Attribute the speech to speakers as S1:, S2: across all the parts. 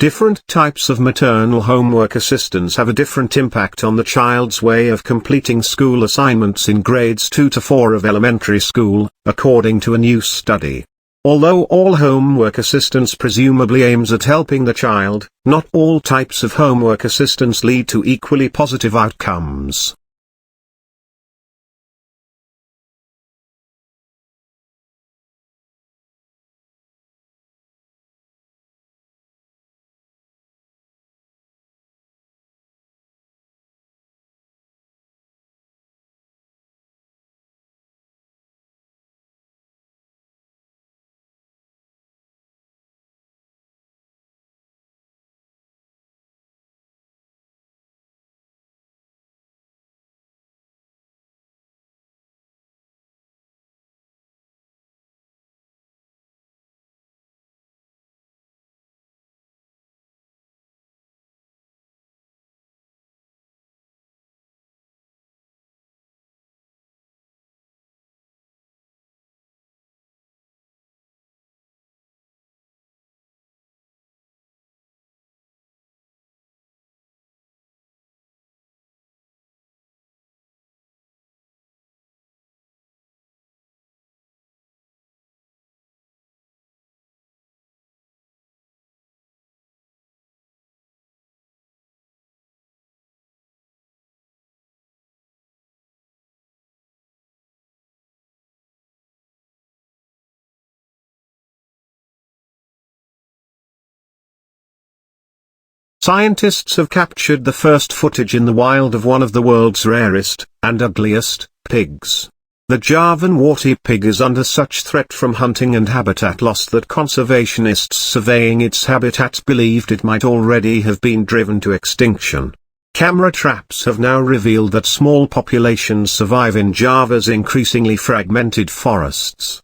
S1: Different types of maternal homework assistance have a different impact on the child's way of completing school assignments in grades 2 to 4 of elementary school, according to a new study. Although all homework assistance presumably aims at helping the child, not all types of homework assistance lead to equally positive outcomes. Scientists have captured the first footage in the wild of one of the world's rarest, and ugliest, pigs. The Javan warty pig is under such threat from hunting and habitat loss that conservationists surveying its habitats believed it might already have been driven to extinction. Camera traps have now revealed that small populations survive in Java's increasingly fragmented forests.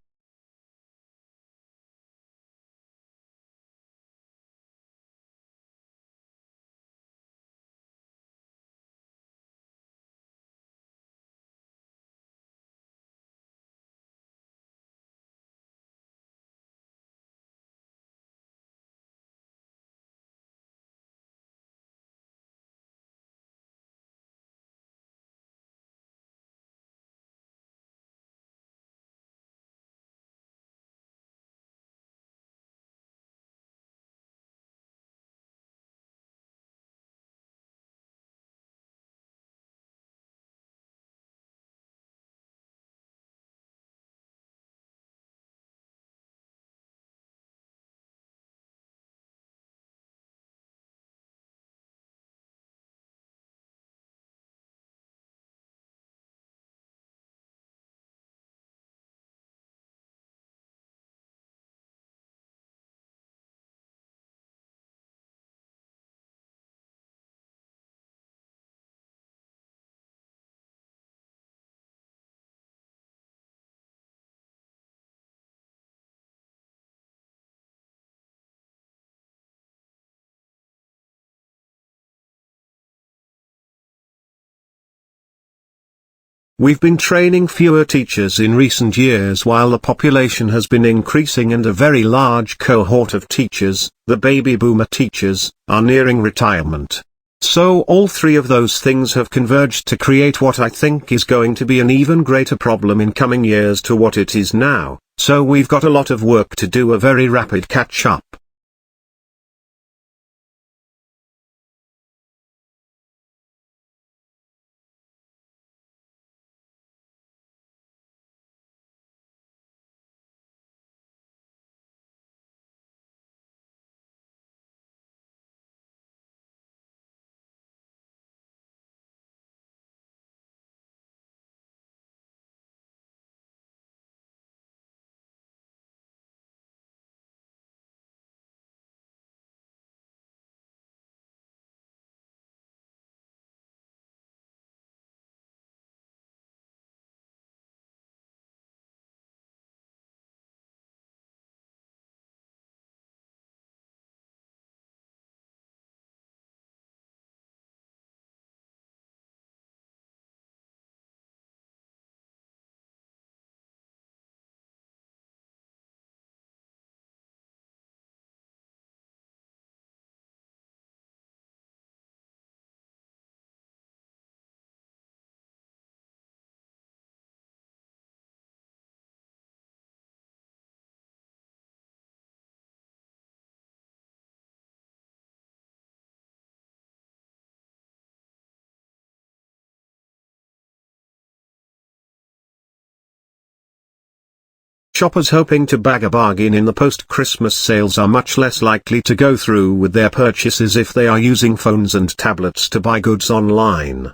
S1: We've been training fewer teachers in recent years while the population has been increasing and a very large cohort of teachers, the baby boomer teachers, are nearing retirement. So all three of those things have converged to create what I think is going to be an even greater problem in coming years to what it is now, so we've got a lot of work to do, a very rapid catch-up. Shoppers hoping to bag a bargain in the post-Christmas sales are much less likely to go through with their purchases if they are using phones and tablets to buy goods online.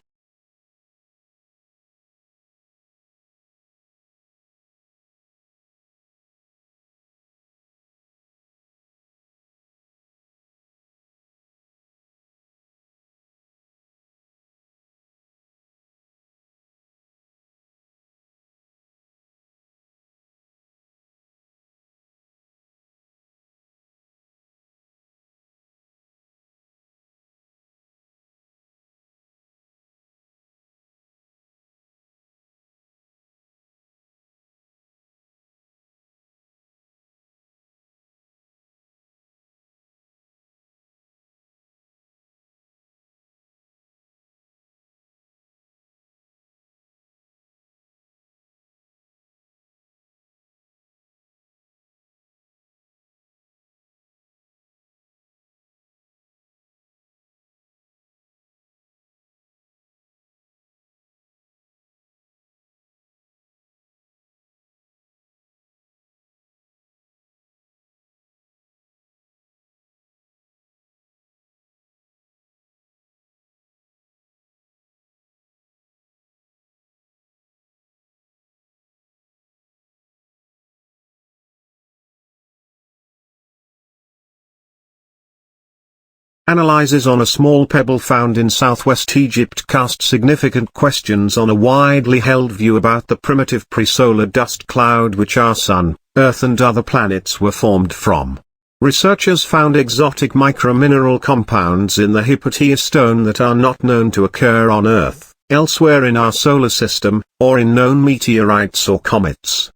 S1: Analyses on a small pebble found in southwest Egypt cast significant questions on a widely held view about the primitive pre-solar dust cloud which our Sun, Earth and other planets were formed from. Researchers found exotic micromineral compounds in the PTE stone that are not known to occur on Earth, elsewhere in our solar system, or in known meteorites or comets.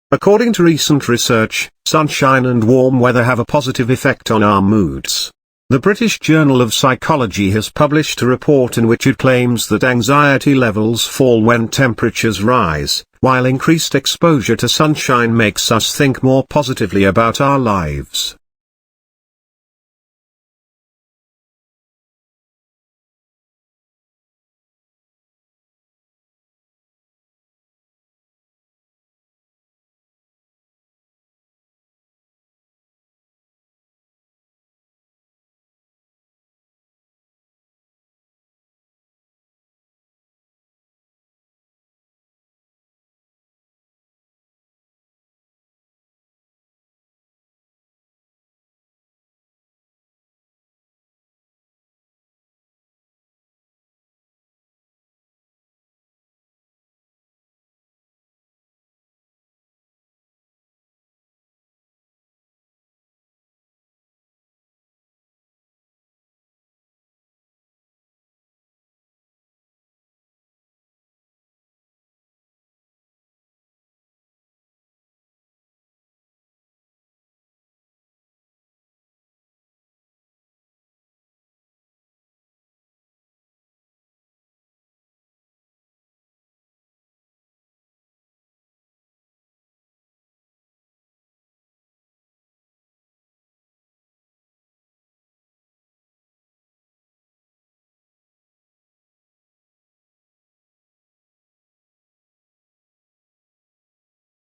S1: According to recent research, sunshine and warm weather have a positive effect on our moods. The British Journal of Psychology has published a report in which it claims that anxiety levels fall when temperatures rise, while increased exposure to sunshine makes us think more positively about our lives.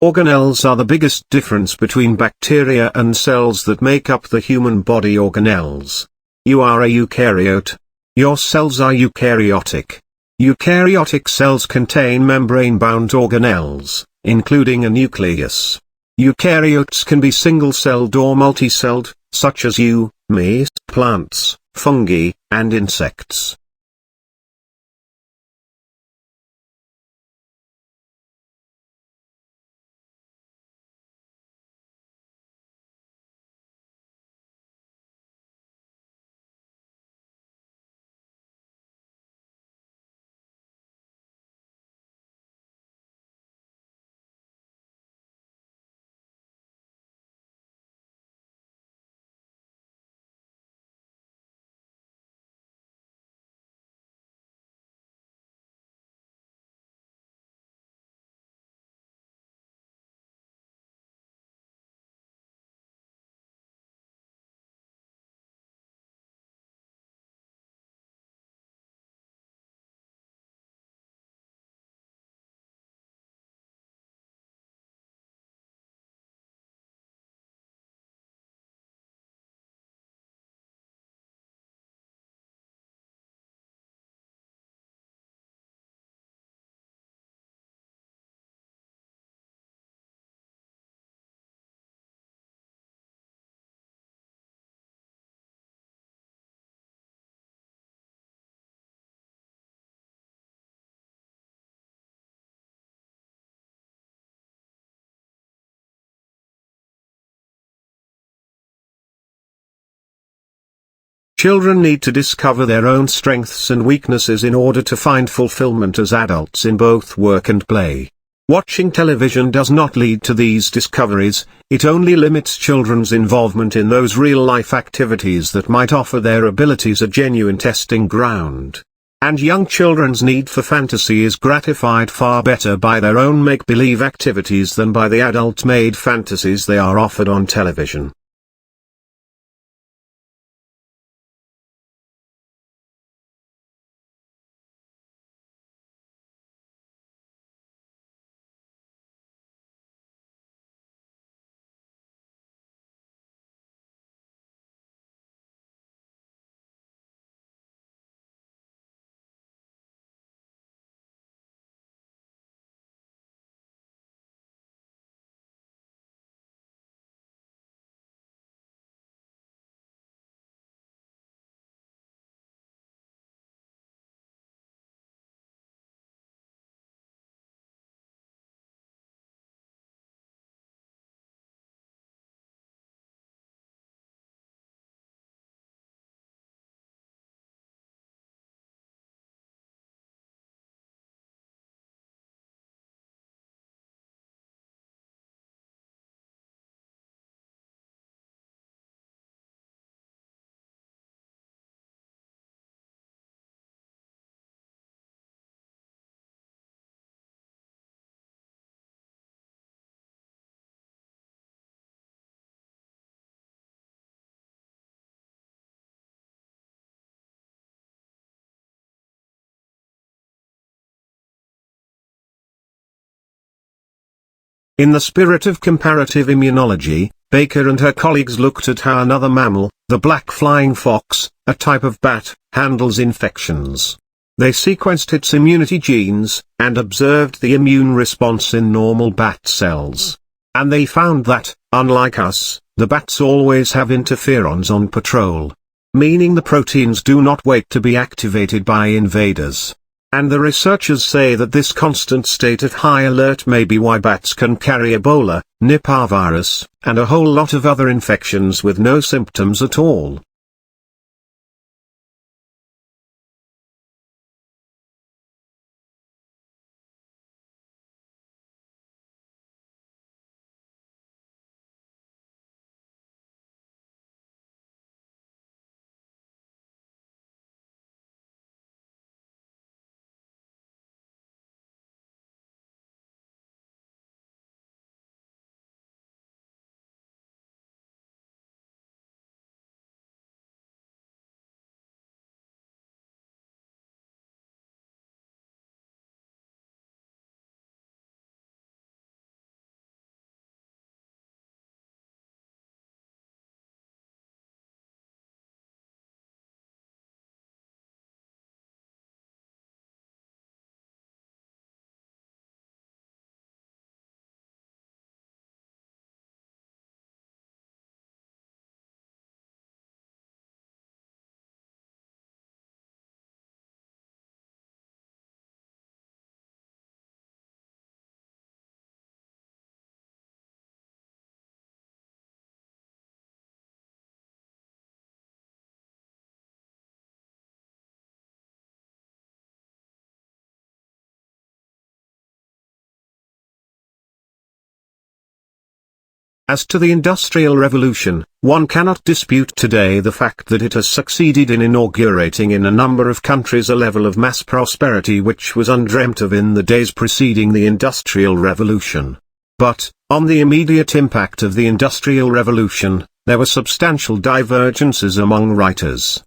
S1: Organelles are the biggest difference between bacteria and cells that make up the human body. Organelles. You are a eukaryote. Your cells are eukaryotic. Eukaryotic cells contain membrane-bound organelles, including a nucleus. Eukaryotes can be single-celled or multi-celled, such as you, me, plants, fungi, and insects. Children need to discover their own strengths and weaknesses in order to find fulfillment as adults in both work and play. Watching television does not lead to these discoveries, it only limits children's involvement in those real-life activities that might offer their abilities a genuine testing ground. And young children's need for fantasy is gratified far better by their own make-believe activities than by the adult-made fantasies they are offered on television. In the spirit of comparative immunology, Baker and her colleagues looked at how another mammal, the black flying fox, a type of bat, handles infections. They sequenced its immunity genes, and observed the immune response in normal bat cells. And they found that, unlike us, the bats always have interferons on patrol. Meaning the proteins do not wait to be activated by invaders. And the researchers say that this constant state of high alert may be why bats can carry Ebola, Nipah virus, and a whole lot of other infections with no symptoms at all. As to the Industrial Revolution, one cannot dispute today the fact that it has succeeded in inaugurating in a number of countries a level of mass prosperity which was undreamt of in the days preceding the Industrial Revolution. But, on the immediate impact of the Industrial Revolution, there were substantial divergences among writers.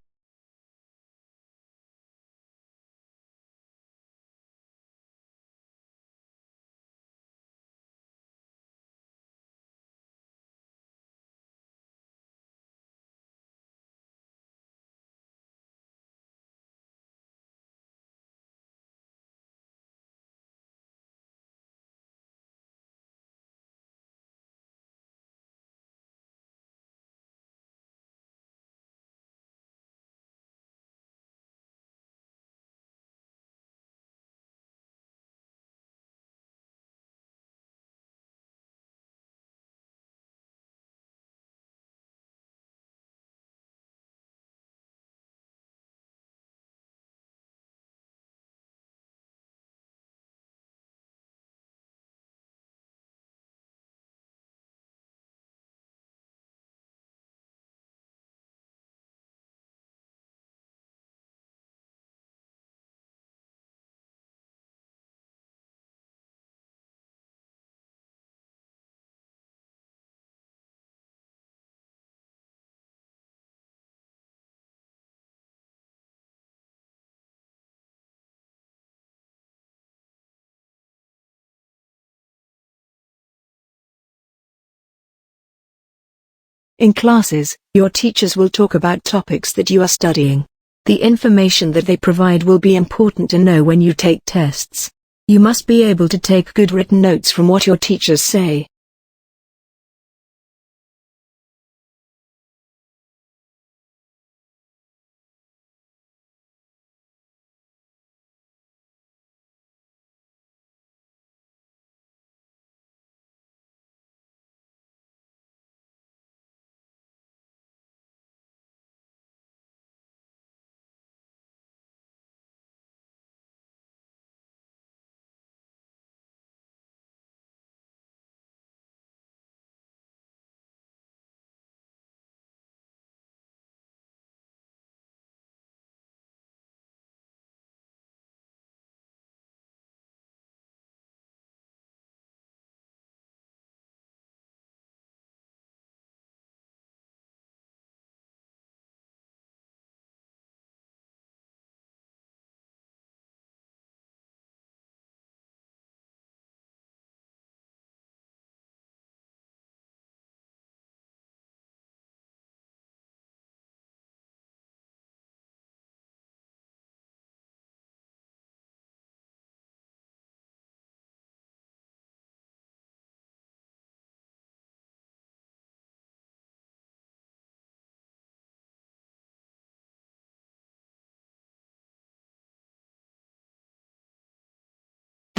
S2: In classes, your teachers will talk about topics that you are studying. The information that they provide will be important to know when you take tests. You must be able to take good written notes from what your teachers say.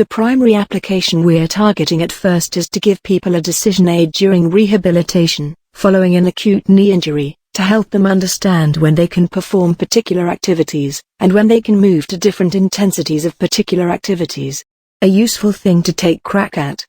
S2: The primary application we're targeting at first is to give people a decision aid during rehabilitation, following an acute knee injury, to help them understand when they can perform particular activities, and when they can move to different intensities of particular activities. A useful thing to take crack at.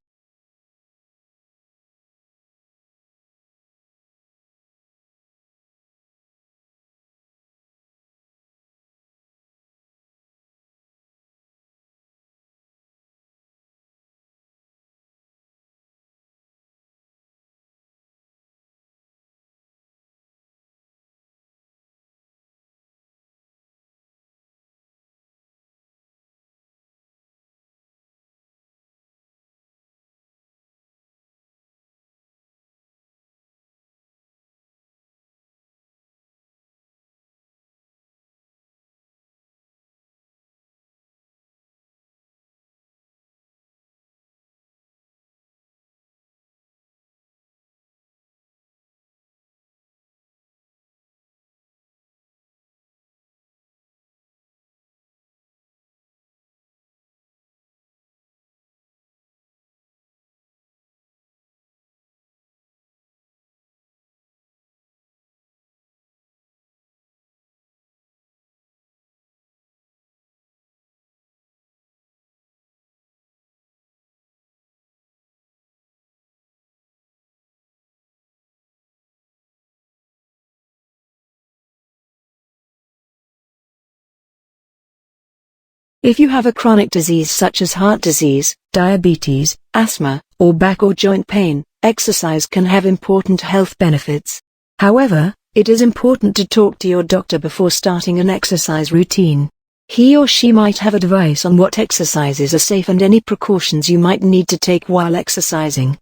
S2: If you have a chronic disease such as heart disease, diabetes, asthma, or back or joint pain, exercise can have important health benefits. However, it is important to talk to your doctor before starting an exercise routine. He or she might have advice on what exercises are safe and any precautions you might need to take while exercising.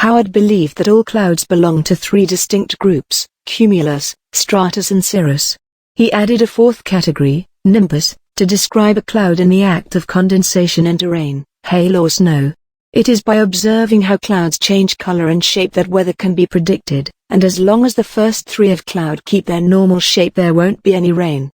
S2: Howard believed that all clouds belong to three distinct groups: cumulus, stratus and cirrus. He added a fourth category, nimbus, to describe a cloud in the act of condensation into rain, hail or snow. It is by observing how clouds change color and shape that weather can be predicted, and as long as the first three of cloud keep their normal shape there won't be any rain.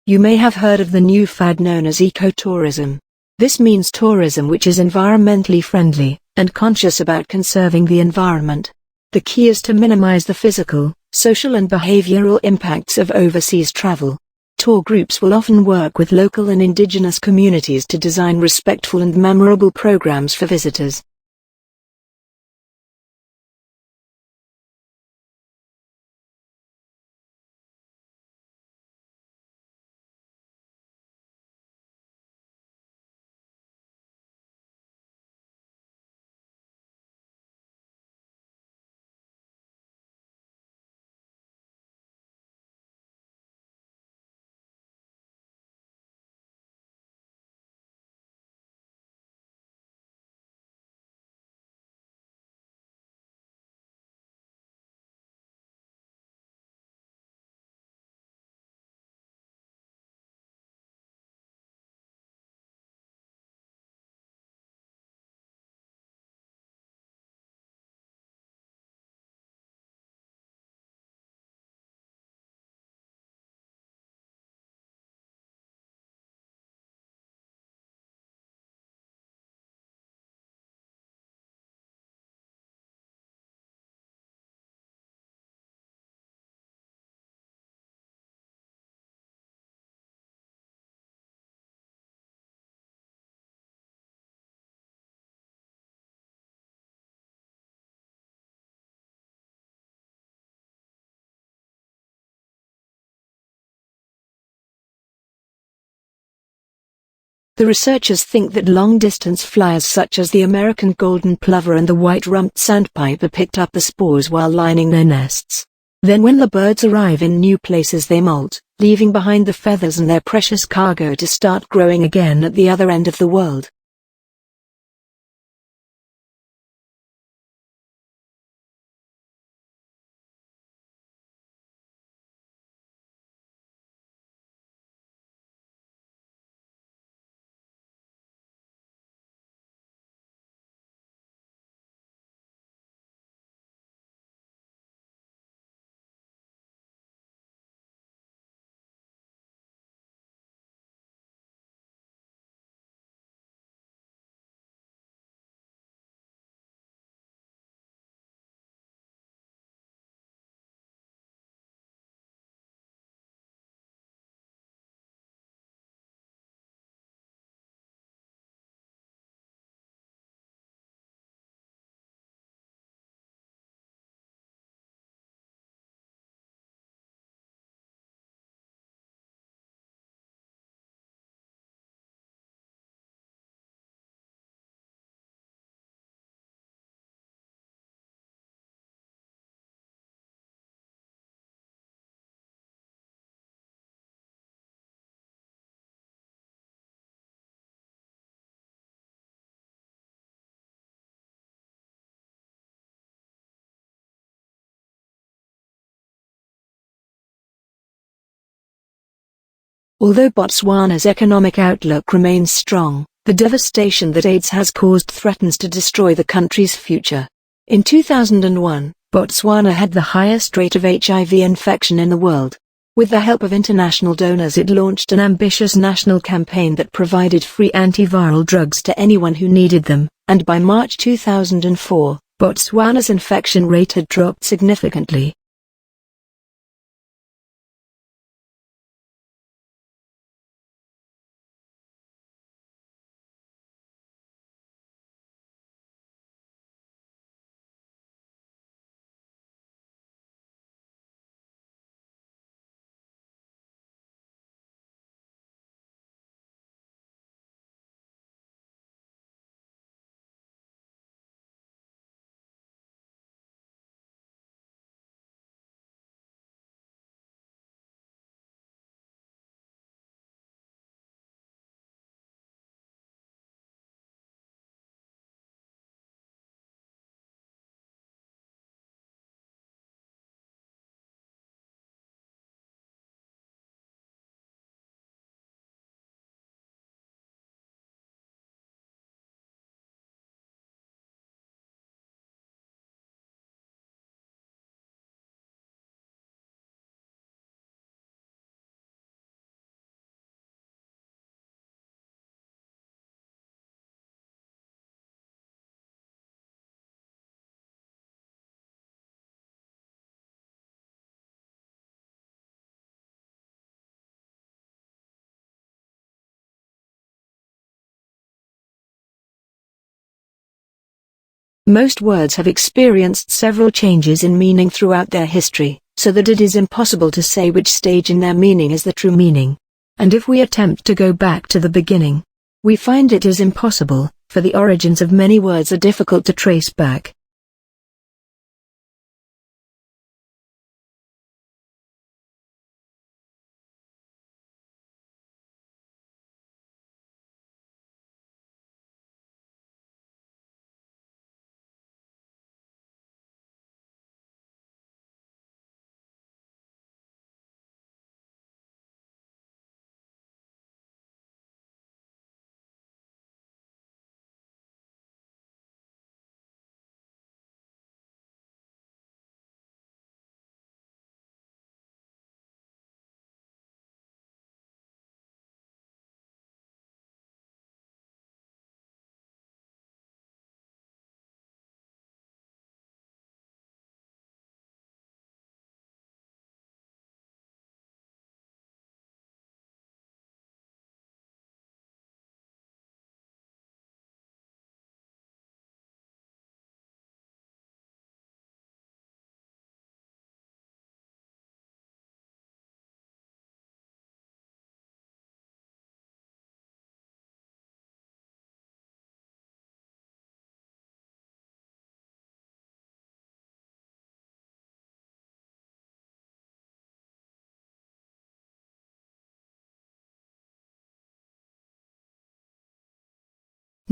S2: You may have heard of the new fad known as ecotourism. This means tourism which is environmentally friendly, and conscious about conserving the environment. The key is to minimize the physical, social and behavioral impacts of overseas travel. Tour groups will often work with local and indigenous communities to design respectful and memorable programs for visitors. The researchers think that long-distance flyers such as the American golden plover and the white-rumped sandpiper picked up the spores while lining their nests. Then when the birds arrive in new places they molt, leaving behind the feathers and their precious cargo to start growing again at the other end of the world. Although Botswana's economic outlook remains strong, the devastation that AIDS has caused threatens to destroy the country's future. In 2001, Botswana had the highest rate of HIV infection in the world. With the help of international donors, it launched an ambitious national campaign that provided free antiviral drugs to anyone who needed them, and by March 2004, Botswana's infection rate had dropped significantly. Most words have experienced several changes in meaning throughout their history, so that it is impossible to say which stage in their meaning is the true meaning. And if we attempt to go back to the beginning, we find it is impossible, for the origins of many words are difficult to trace back.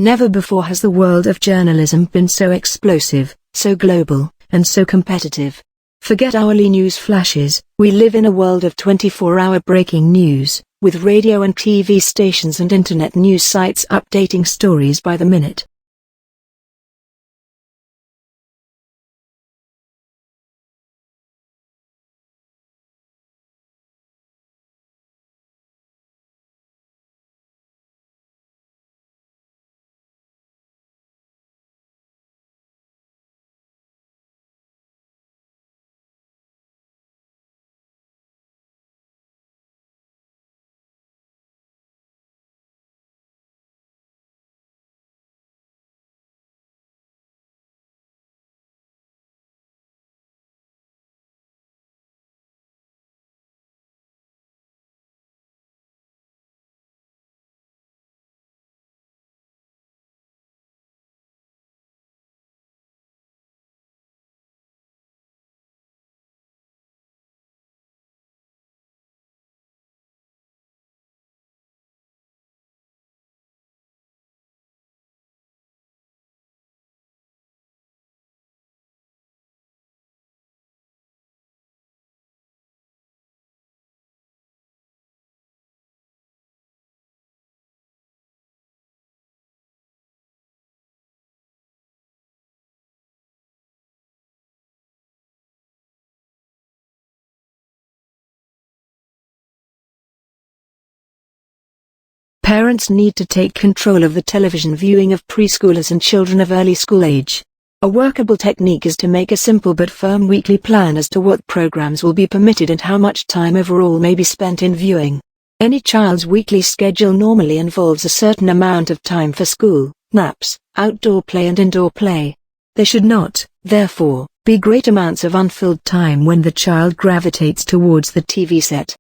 S2: Never before has the world of journalism been so explosive, so global, and so competitive. Forget hourly news flashes, we live in a world of 24-hour breaking news, with radio and TV stations and internet news sites updating stories by the minute. Parents need to take control of the television viewing of preschoolers and children of early school age. A workable technique is to make a simple but firm weekly plan as to what programs will be permitted and how much time overall may be spent in viewing. Any child's weekly schedule normally involves a certain amount of time for school, naps, outdoor play and indoor play. There should not, therefore, be great amounts of unfilled time when the child gravitates towards the TV set.